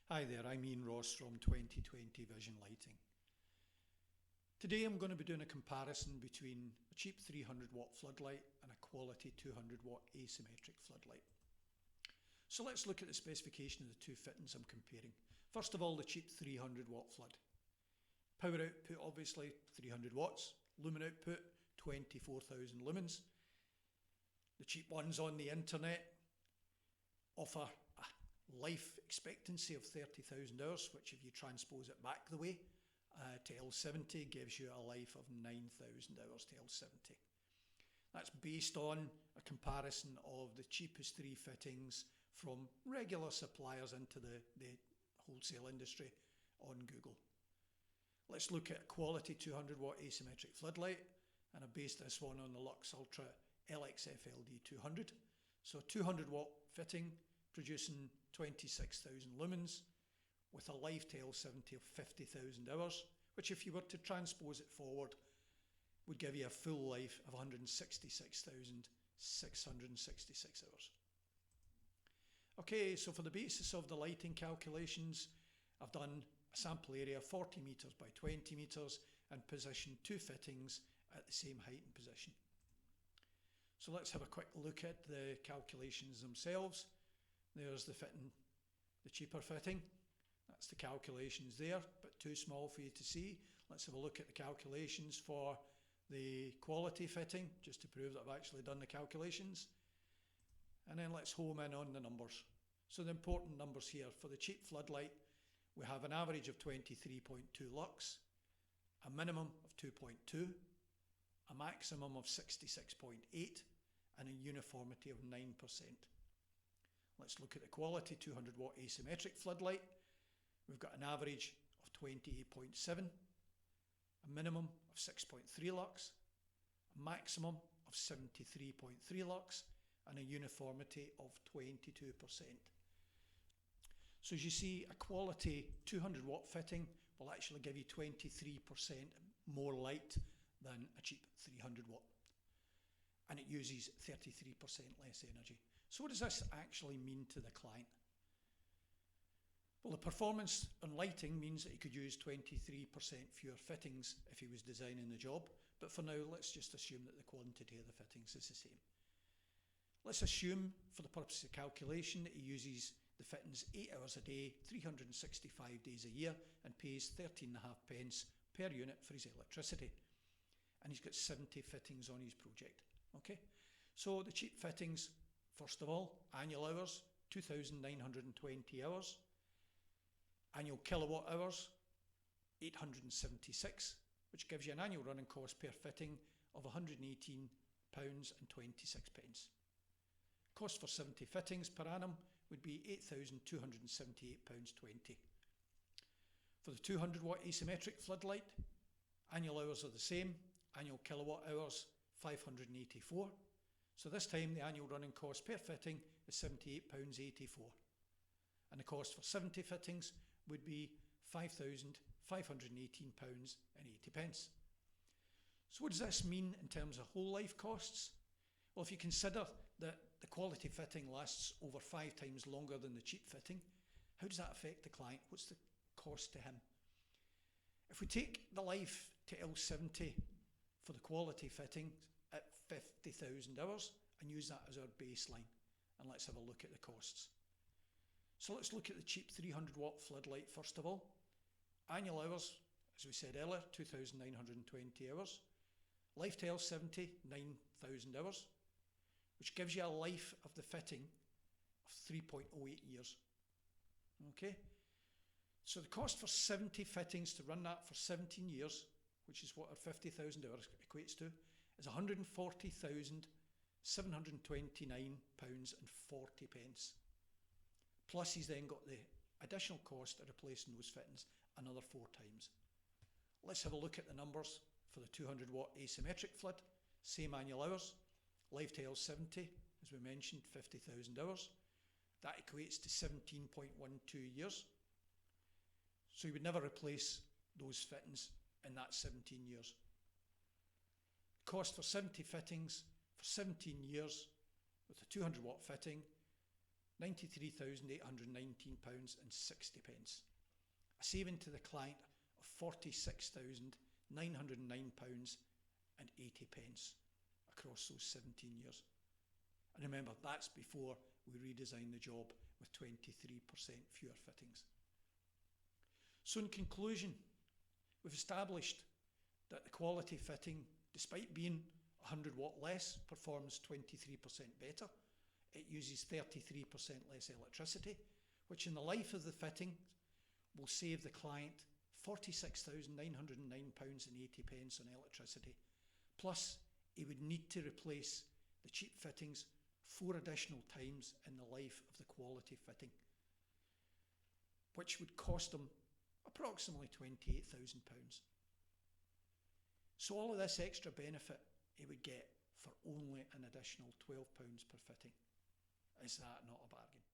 Hi there, I'm Ian Ross from 2020 Vision Lighting. Today I'm going to be doing a comparison between a cheap 300 watt floodlight and a quality 200 watt asymmetric floodlight. So let's look at the specification of the two fittings I'm comparing. First of all, the cheap 300 watt flood. Power output obviously 300 watts, lumen output 24,000 lumens. The cheap ones on the internet offer a life expectancy of 30,000 hours, which if you transpose it back the way to L70 gives you a life of 9,000 hours to L70. That's based on a comparison of the cheapest three fittings from regular suppliers into the wholesale industry on Google. Let's look at a quality 200 watt asymmetric floodlight, and I based this one on the Lux Ultra LXF LD 200. So a 200 watt fitting producing 26,000 lumens with a life to L70 of 50,000 hours, which if you were to transpose it forward would give you a full life of 166,666 hours. Okay, so for the basis of the lighting calculations, I've done a sample area 40 metres by 20 metres and positioned two fittings at the same height and position. So let's have a quick look at the calculations themselves. There's the fitting, the cheaper fitting. That's the calculations there, but too small for you to see. Let's have a look at the calculations for the quality fitting, just to prove that I've actually done the calculations. And then let's home in on the numbers. So the important numbers here, for the cheap floodlight, we have an average of 23.2 lux, a minimum of 2.2, a maximum of 66.8, and a uniformity of 9%. Let's look at the quality 200 watt asymmetric floodlight. We've got an average of 28.7, a minimum of 6.3 lux, a maximum of 73.3 lux, and a uniformity of 22%. So as you see, a quality 200 watt fitting will actually give you 23% more light than a cheap 300 watt. And it uses 33% less energy. So what does this actually mean to the client? Well, the performance on lighting means that he could use 23% fewer fittings if he was designing the job. But for now, let's just assume that the quantity of the fittings is the same. Let's assume, for the purpose of calculation, that he uses the fittings 8 hours a day, 365 days a year, and pays 13.5 pence per unit for his electricity. And he's got 70 fittings on his project. Okay, so the cheap fittings, first of all, annual hours, 2,920 hours. Annual kilowatt hours, 876, which gives you an annual running cost per fitting of £118.26. Cost for 70 fittings per annum would be £8,278.20. For the 200 watt asymmetric floodlight, annual hours are the same, annual kilowatt hours 584. So this time the annual running cost per fitting is £78.84. And the cost for 70 fittings would be £5,518.80. So what does this mean in terms of whole life costs? Well, if you consider that the quality fitting lasts over 5 times longer than the cheap fitting, how does that affect the client? What's the cost to him? If we take the life to L70 for the quality fitting at 50,000 hours and use that as our baseline, and let's have a look at the costs. So let's look at the cheap 300 watt floodlight first of all. Annual hours, as we said earlier, 2,920 hours. Life to L70, 9,000 hours, which gives you a life of the fitting of 3.08 years. Okay, so the cost for 70 fittings to run that for 17 years, which is what our 50,000 hours equates to, is £140,729.40. Plus he's then got the additional cost of replacing those fittings another 4 times. Let's have a look at the numbers for the 200 watt asymmetric flood. Same annual hours, life to L70, as we mentioned, 50,000 hours. That equates to 17.12 years. So you would never replace those fittings in that 17 years. Cost for 70 fittings for 17 years with a 200 watt fitting £93,819.60, a saving to the client of £46,909.80 across those 17 years. And remember, that's before we redesign the job with 23% fewer fittings. So in conclusion, we've established that the quality fitting, despite being 100 watt less, performs 23% better. It uses 33% less electricity, which in the life of the fitting will save the client £46,909.80 on electricity. Plus, he would need to replace the cheap fittings 4 additional times in the life of the quality fitting, which would cost him approximately £28,000. So all of this extra benefit he would get for only an additional £12 per fitting. Is that not a bargain?